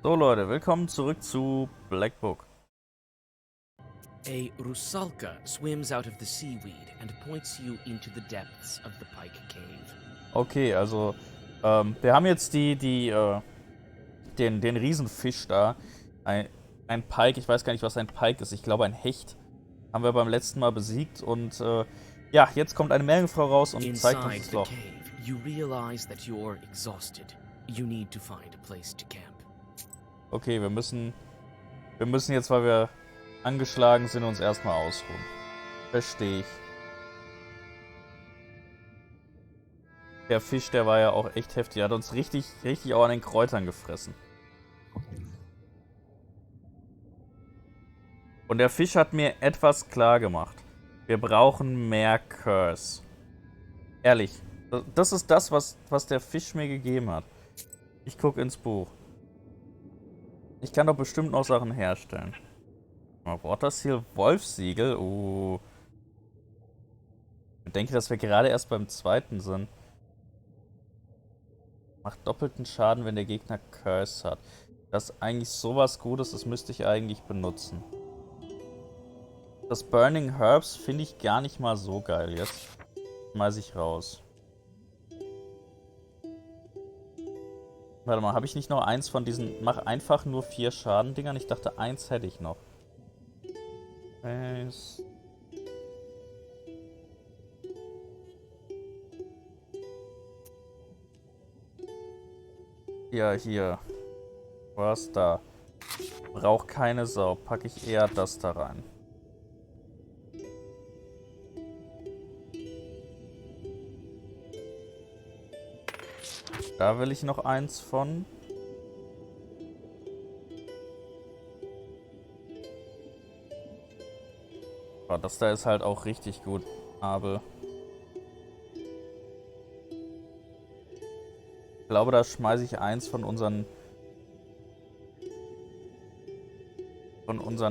So Leute, willkommen zurück zu Black Book. A rusalka swims out of the seaweed and points you into the depths of the Pike Cave. Okay, also wir haben jetzt den Riesenfisch da. Ein Pike, ich weiß gar nicht, was ein Pike ist. Ich glaube, ein Hecht haben wir beim letzten Mal besiegt. Und ja, jetzt kommt eine Meerjungfrau raus und zeigt uns Inside das the Loch. cave, you realize that you're exhausted. You need to find a place to camp. Okay, wir müssen jetzt, weil wir angeschlagen sind, uns erstmal ausruhen. Verstehe ich. Der Fisch, der war ja auch echt heftig. Der hat uns richtig auch an den Kräutern gefressen. Und der Fisch hat mir etwas klar gemacht. Wir brauchen mehr Curse. Ehrlich. Das ist das, was der Fisch mir gegeben hat. Ich gucke ins Buch. Ich kann doch bestimmt noch Sachen herstellen. Waterseal, Wolfsiegel. Ich denke, dass wir gerade erst beim zweiten sind. Macht doppelten Schaden, wenn der Gegner Curse hat. Das ist eigentlich sowas Gutes, das müsste ich eigentlich benutzen. Das Burning Herbs finde ich gar nicht mal so geil jetzt. Schmeiß ich raus. Warte mal, habe ich nicht noch eins von diesen... Mach einfach nur 4 Schaden-Dingern? Ich dachte, eins hätte ich noch. Ja, hier. Was da? Braucht keine Sau. Packe ich eher das da rein. Da will ich noch eins von. Oh, das da ist halt auch richtig gut. Aber ich glaube, da schmeiße ich eins von unseren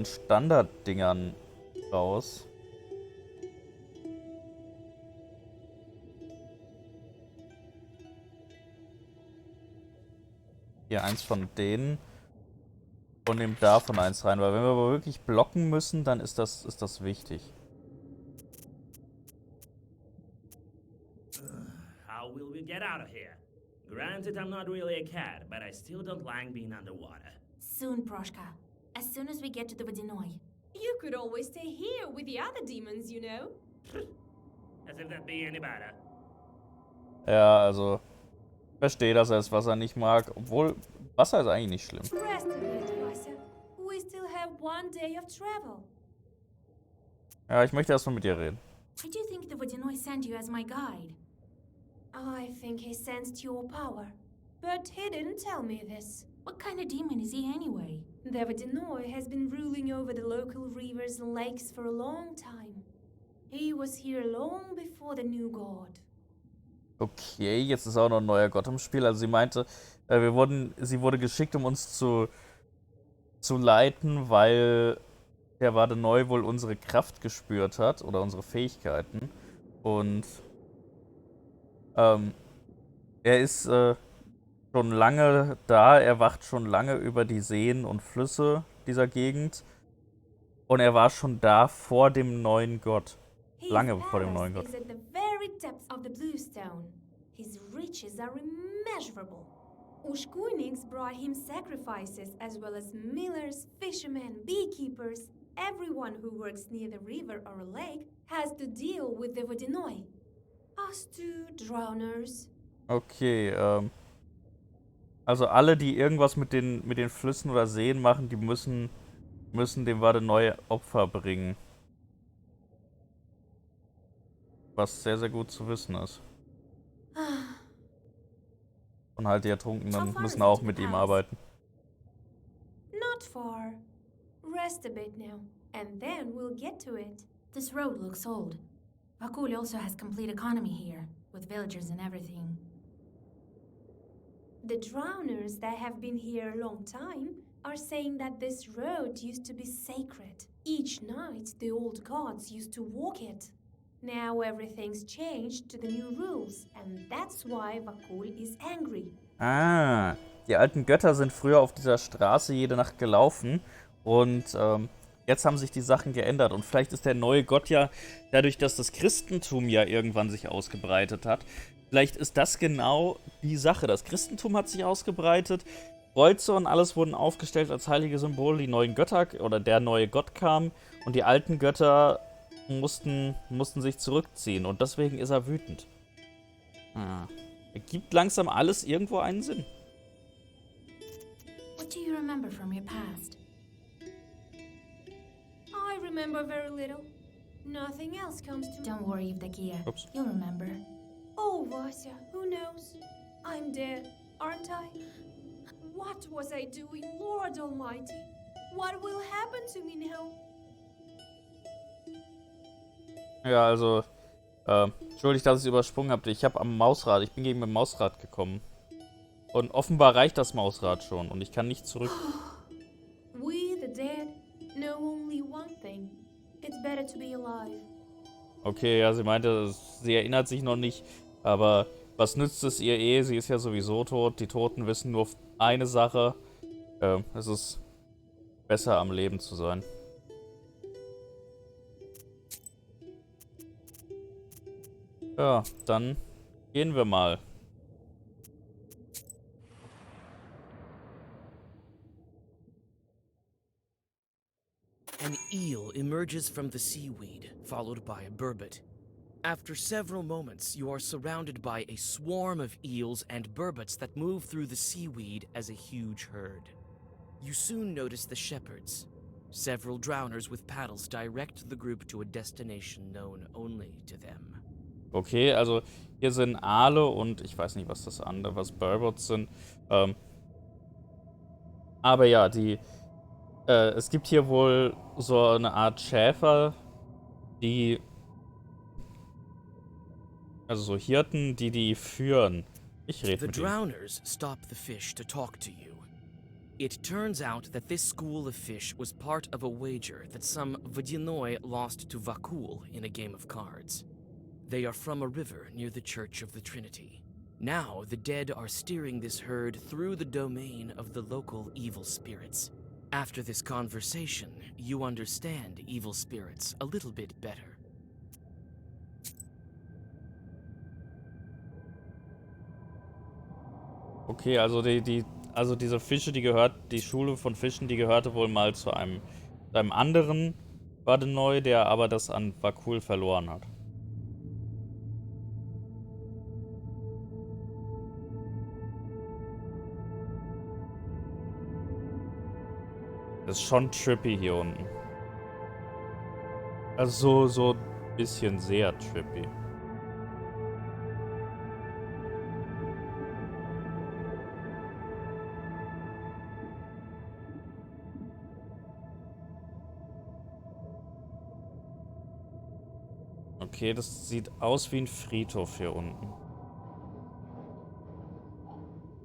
Standarddingern raus. Hier eins von denen. Und nehme davon eins rein. Weil wenn wir aber wirklich blocken müssen, dann ist das wichtig. How will we get out of here? Granted, I'm not really a cat, but I still don't like being underwater. Soon, Proshka. As soon as we get to the Vodinoi. You could always stay here with the other demons, you know? As if that'd be any better. Ja, also. Ich verstehe, dass er das Wasser nicht mag. Obwohl, Wasser ist eigentlich nicht schlimm. Rest a bit, Vasa. We still have one day of travel. Ja, ich möchte erstmal mit dir reden. I do think the Vodinoi sent you as my guide. I think he sensed your power. But he didn't tell me this. What kind of demon is he anyway? The Vodinoi has been ruling over the local rivers and lakes for a long time. He was here long before the new god. Okay, jetzt ist auch noch ein neuer Gott im Spiel. Also sie meinte, sie wurde geschickt, um uns zu leiten, weil der Waddeneu wohl unsere Kraft gespürt hat oder unsere Fähigkeiten. Und er ist schon lange da, er wacht schon lange über die Seen und Flüsse dieser Gegend. Und er war schon da vor dem neuen Gott. Lange vor dem neuen Gott. Is at the very depths of the Bluestone. His riches are immeasurable. Ushkuiniks brought him sacrifices as well as millers, fishermen, beekeepers. Everyone who works near the river or a lake has to deal with the Vodinoi. Us two drowners. Okay, also alle, die irgendwas mit den Flüssen oder Seen machen, die müssen dem Waddeneu Opfer bringen. Was sehr, sehr gut zu wissen ist. Und halt die Ertrunkenen müssen auch mit ihm arbeiten. Not far. Rest a bit now, and then we'll get to it. This road looks old. Vakul also has complete economy here, with villagers and everything. The drowners that have been here a long time are saying that this road used to be sacred. Each night, the old gods used to walk it. Now everything's changed to the new rules, and that's why Vakul is angry. Ah, Die alten Götter sind früher auf dieser Straße jede Nacht gelaufen und jetzt haben sich die Sachen geändert. Und vielleicht ist der neue Gott ja, dadurch, dass das Christentum ja irgendwann sich ausgebreitet hat, vielleicht ist das genau die Sache. Das Christentum hat sich ausgebreitet, Kreuze und alles wurden aufgestellt als heilige Symbole. Die neuen Götter oder der neue Gott kam und die alten Götter mussten sich zurückziehen. Und deswegen ist er wütend. Ergibt langsam alles irgendwo einen Sinn. What do you remember from your past? I remember very little. Nothing else comes to me. Don't worry, Evdokia. Oops. You'll remember. Oh, Vasya, who knows? I'm dead, aren't I? What was I doing, Lord Almighty? What will happen to me now? Ja, also, entschuldigt, dass ich es übersprungen habe. Ich bin gegen mein Mausrad gekommen. Und offenbar reicht das Mausrad schon und ich kann nicht zurück. We, the dead, know only one thing. It's better to be alive. Okay, ja, sie meinte, sie erinnert sich noch nicht, aber was nützt es ihr eh? Sie ist ja sowieso tot. Die Toten wissen nur eine Sache. Es ist besser, am Leben zu sein. Ja, dann gehen wir mal. An eel emerges from the seaweed, followed by a burbot. After several moments, you are surrounded by a swarm of eels and burbots that move through the seaweed as a huge herd. You soon notice the shepherds. Several drowners with paddles direct the group to a destination known only to them. Okay, also hier sind Aale und ich weiß nicht, was das andere, was Burbots sind. Aber ja, es gibt hier wohl so eine Art Schäfer, also so Hirten, die führen. Ich rede The mit ihnen. drowners stop the fish to talk to you. It turns out that this school of fish was part of a wager that some Vodyanoi lost to Vakul in a game of cards. They are from a river near the Church of the Trinity. Now, the dead are steering this herd through the domain of the local evil spirits. After this conversation, you understand evil spirits a little bit better. Okay, also diese Fische, die Schule von Fischen, die gehörte wohl mal zu einem anderen Vodyanoi, der aber das an Vakul verloren hat. Das ist schon trippy hier unten. Also so ein bisschen sehr trippy. Okay, das sieht aus wie ein Friedhof hier unten.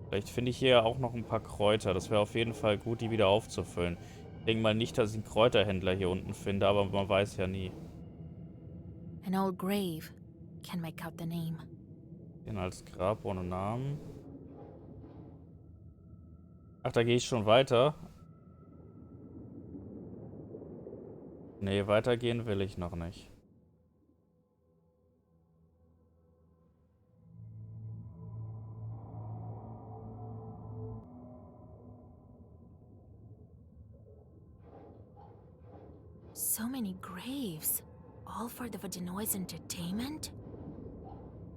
Vielleicht finde ich hier auch noch ein paar Kräuter. Das wäre auf jeden Fall gut, die wieder aufzufüllen. Ich denke mal nicht, dass ich einen Kräuterhändler hier unten finde, aber man weiß ja nie. An old grave. Can't make out the name. Den als Grab ohne Namen. Ach, da gehe ich schon weiter. Nee, weitergehen will ich noch nicht. So many graves. All for the Vodyanoi entertainment?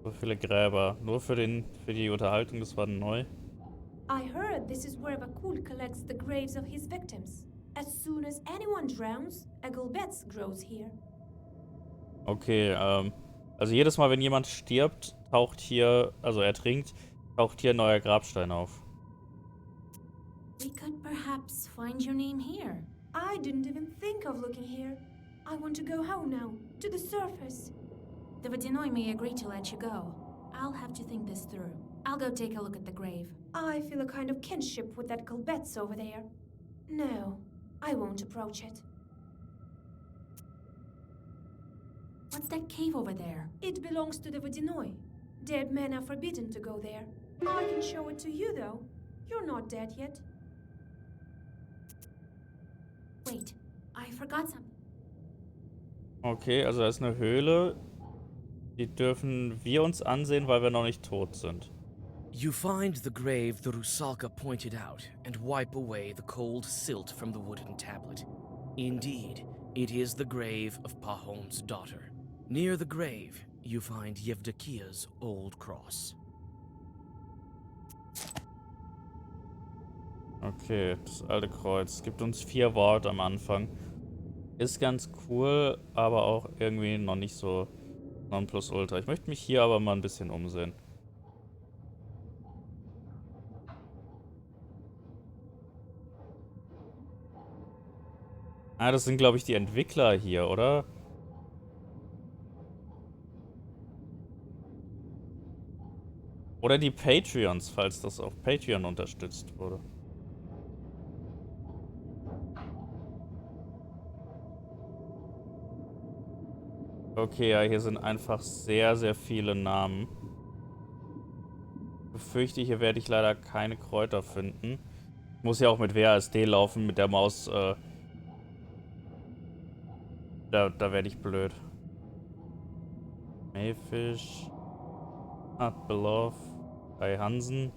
So viele Gräber. Nur für die Unterhaltung, das war neu. I heard this is where Vakul collects the graves of his victims. As soon as anyone drowns, a gulbets grows here. Okay, also jedes Mal, wenn jemand stirbt, ertrinkt, taucht hier ein neuer Grabstein auf. We could perhaps find your name here. I didn't even think of looking here. I want to go home now, to the surface. The Vodyanoi may agree to let you go. I'll have to think this through. I'll go take a look at the grave. I feel a kind of kinship with that gulbets over there. No, I won't approach it. What's that cave over there? It belongs to the Vodyanoi. Dead men are forbidden to go there. I can show it to you, though. You're not dead yet. Wait, I forgot something. Okay, also da ist eine Höhle. Die dürfen wir uns ansehen, weil wir noch nicht tot sind. You find the grave the Rusalka pointed out and wipe away the cold silt from the wooden tablet. Indeed, it is the grave of Pahom's daughter. Near the grave, you find Yevdokia's old cross. Okay, das alte Kreuz. Es gibt uns 4 Worte am Anfang. Ist ganz cool, aber auch irgendwie noch nicht so Nonplusultra. Ich möchte mich hier aber mal ein bisschen umsehen. Ah, das sind, glaube ich, die Entwickler hier, oder? Oder die Patreons, falls das auf Patreon unterstützt wurde. Okay, ja, hier sind einfach sehr, sehr viele Namen. Ich befürchte, hier werde ich leider keine Kräuter finden. Ich muss ja auch mit WASD laufen, mit der Maus, da werde ich blöd. Mayfish. Below. Bei Hansen.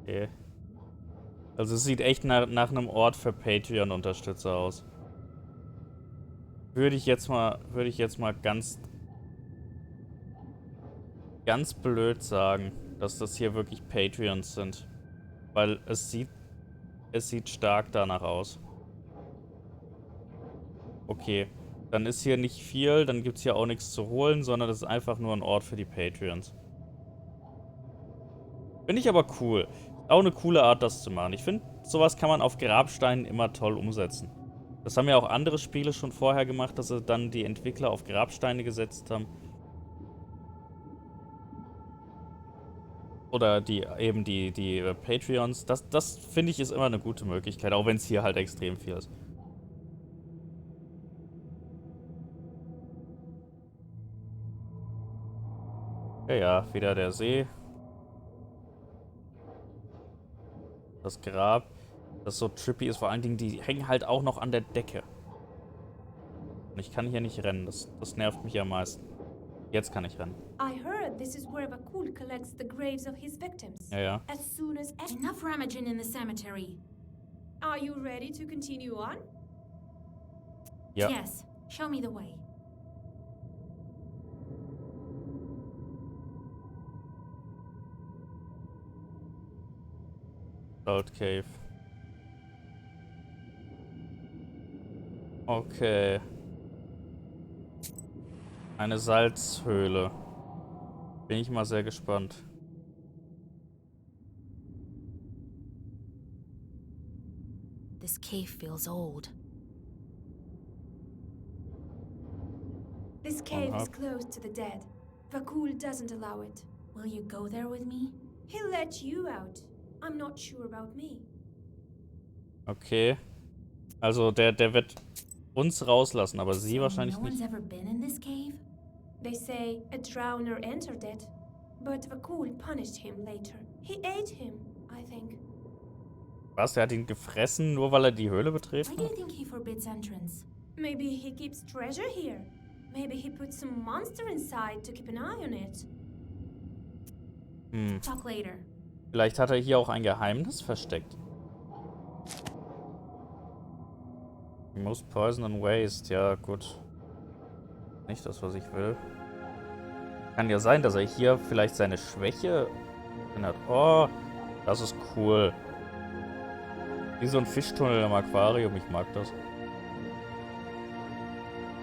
Okay. Also es sieht echt nach einem Ort für Patreon-Unterstützer aus. Würde ich jetzt mal ganz blöd sagen, dass das hier wirklich Patreons sind. Weil es sieht stark danach aus. Okay. Dann ist hier nicht viel, dann gibt es hier auch nichts zu holen, sondern das ist einfach nur ein Ort für die Patreons. Finde ich aber cool. Auch eine coole Art, das zu machen. Ich finde, sowas kann man auf Grabsteinen immer toll umsetzen. Das haben ja auch andere Spiele schon vorher gemacht, dass sie dann die Entwickler auf Grabsteine gesetzt haben. Oder die Patreons. Das finde ich ist immer eine gute Möglichkeit, auch wenn es hier halt extrem viel ist. Ja, wieder der See. Das Grab. Das so trippy ist. Vor allen Dingen, die hängen halt auch noch an der Decke. Und ich kann hier nicht rennen. Das nervt mich am meisten. Jetzt kann ich rennen. I heard this is where Vakul collects the graves of his victims. Ja. As soon as... Enough rummaging in the cemetery. Are you ready to continue on? Ja. Yes, show me the way. Salt Cave. Okay. Eine Salzhöhle. Bin ich mal sehr gespannt. This cave feels old. This cave is close to the dead. Vakul doesn't allow it. Will you go there with me? He'll let you out. I'm not sure about me. Okay. Also der wird uns rauslassen, aber sie wahrscheinlich no one's nicht. ever been in this cave? They say a drowner entered it, but Vakul punished him later. He ate him, I think. Was? Er hat ihn gefressen, nur weil er die Höhle betreten Why do you hat? think he forbids entrance? Maybe he keeps treasure here. Maybe he put some monster inside to keep an eye on it. Talk later. Vielleicht hat er hier auch ein Geheimnis versteckt. Most poison and waste. Ja, gut. Nicht das, was ich will. Kann ja sein, dass er hier vielleicht seine Schwäche hat. Oh, das ist cool. Wie so ein Fischtunnel im Aquarium. Ich mag das.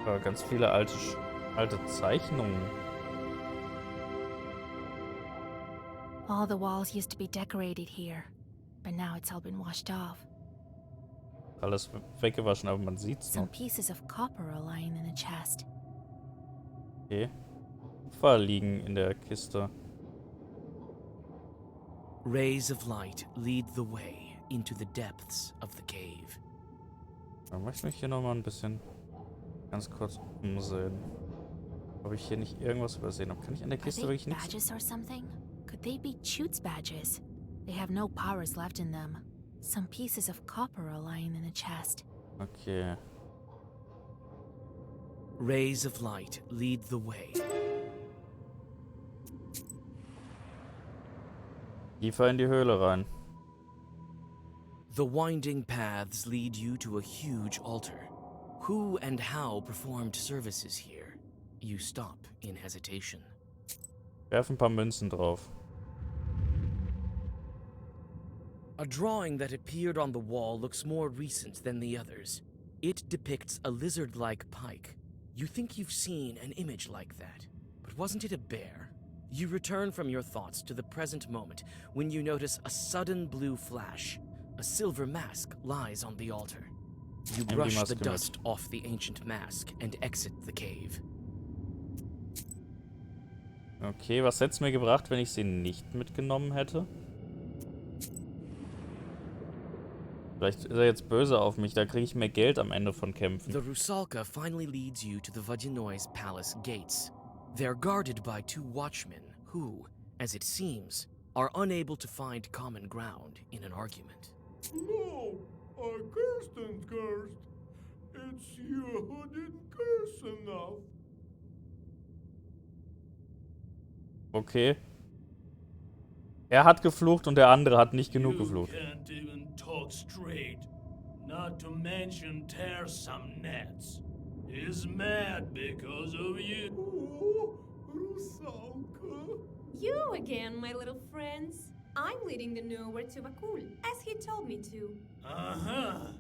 Ja, ganz viele alte Zeichnungen. All the walls used to be decorated here, but now it's all been washed off. Alles weggewaschen, aber man sieht's Some noch. pieces of copper are lying in a chest. Okay. Kupfer liegen in der Kiste. Rays of light lead the way into the depths of the cave. Dann möchte ich mich hier nochmal ein bisschen ganz kurz umsehen. Ob ich hier nicht irgendwas übersehen habe. Kann ich an der Are Kiste they wirklich nichts? badges or something? Could they be Chutes badges? They have no powers left in them. Some pieces of copper are lying in a chest. Okay. Rays of light lead the way. Tiefer in die Höhle rein. The winding paths lead you to a huge altar. Who and how performed services here? You stop in hesitation. Werf ein paar Münzen drauf. A drawing that appeared on the wall looks more recent than the others. It depicts a lizard-like pike. You think you've seen an image like that, but wasn't it a bear? You return from your thoughts to the present moment when you notice a sudden blue flash. A silver mask lies on the altar. You brush the dust off the ancient mask and exit the cave. Okay, was hätte es mir gebracht, wenn ich sie nicht mitgenommen hätte? Vielleicht ist er jetzt böse auf mich, da kriege ich mehr Geld am Ende von Kämpfen. The Rusalka finally leads you to the Vodinoi's palace gates. They're guarded by 2 watchmen who, as it seems, are unable to find common ground in an argument. No, I cursed and cursed. It's you who didn't curse enough. Okay. Er hat geflucht und der andere hat nicht genug geflucht. You can't even talk straight. Not to mention tear some nets. He's mad because of you. Oh, Rusalka. You again, my little friends. I'm leading the nowhere to Vakul, as he told me to. Uh-huh.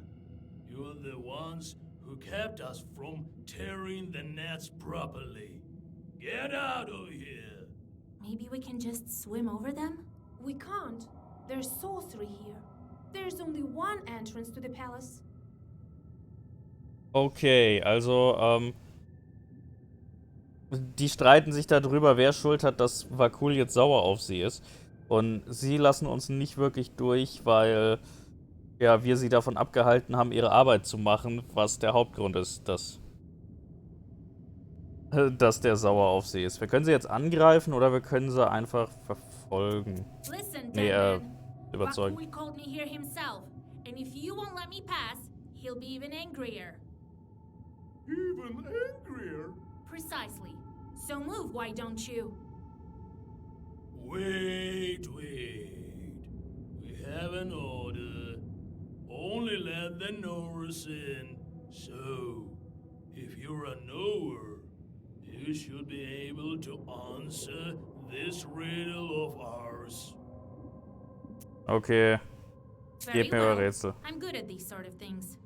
You're the ones who kept us from tearing the nets properly. Get out of here. Maybe we can just swim over them? We can't. There's sorcery here. There's only one entrance to the palace. Okay, also, die streiten sich darüber, wer Schuld hat, dass Vakul jetzt sauer auf sie ist. Und sie lassen uns nicht wirklich durch, weil ja, wir sie davon abgehalten haben, ihre Arbeit zu machen, was der Hauptgrund ist, dass der sauer auf sie ist. Wir können sie jetzt angreifen oder wir können sie einfach verfolgen. Listen, Nee, überzeugen. Vakul called me here himself, and if you won't let me pass, he'll be even angrier. Even angrier? Precisely. So move, why don't you? Wait. We have an order. Only let the knowers in. So, if you're a knower, you should be able to answer this riddle of ours. Okay, Very gebt mir eure well. Rätsel. I'm good at these sort of things.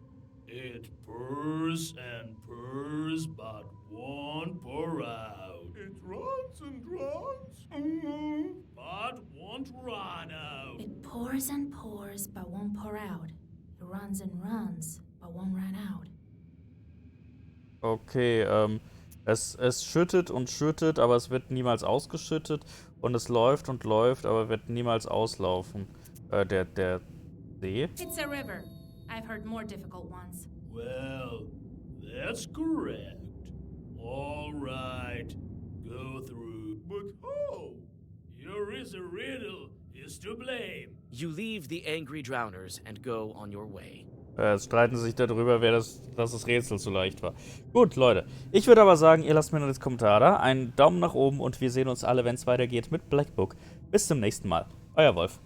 It purrs and purrs, but won't pour out. It runs and runs, but won't run out. It pours and pours, but won't pour out. It runs and runs, but won't run out. Okay, es schüttet und schüttet, aber es wird niemals ausgeschüttet. Und es läuft und läuft, aber wird niemals auslaufen. Der See? It's a river. I've heard more difficult ones. Well, that's correct. All right, go through. But how? Your is a riddle is to blame. You leave the angry drowners and go on your way. Es streiten sich darüber, dass das Rätsel zu leicht war. Gut, Leute. Ich würde aber sagen, ihr lasst mir noch das Kommentar da. Einen Daumen nach oben und wir sehen uns alle, wenn es weitergeht mit Black Book. Bis zum nächsten Mal. Euer Wolf.